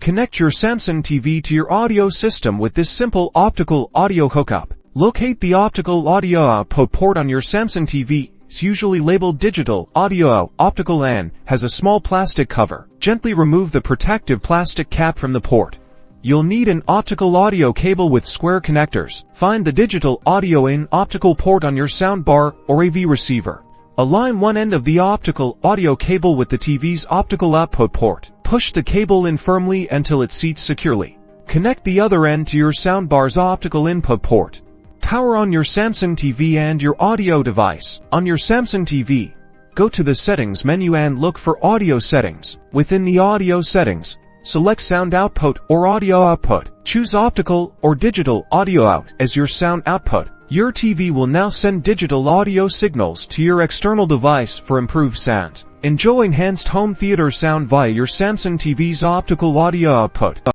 Connect your Samsung TV to your audio system with this simple optical audio hookup. Locate the optical audio output port on your Samsung TV. It's usually labeled digital, audio, optical and has a small plastic cover. Gently remove the protective plastic cap from the port. You'll need an optical audio cable with square connectors. Find the digital audio in optical port on your soundbar or AV receiver. Align one end of the optical audio cable with the TV's optical output port. Push the cable in firmly until it seats securely. Connect the other end to your soundbar's optical input port. Power on your Samsung TV and your audio device. On your Samsung TV, go to the Settings menu and look for Audio Settings. Within the Audio Settings, select Sound Output or Audio Output. Choose Optical or Digital Audio Out as your sound output. Your TV will now send digital audio signals to your external device for improved sound. Enjoy enhanced home theater sound via your Samsung TV's optical audio output.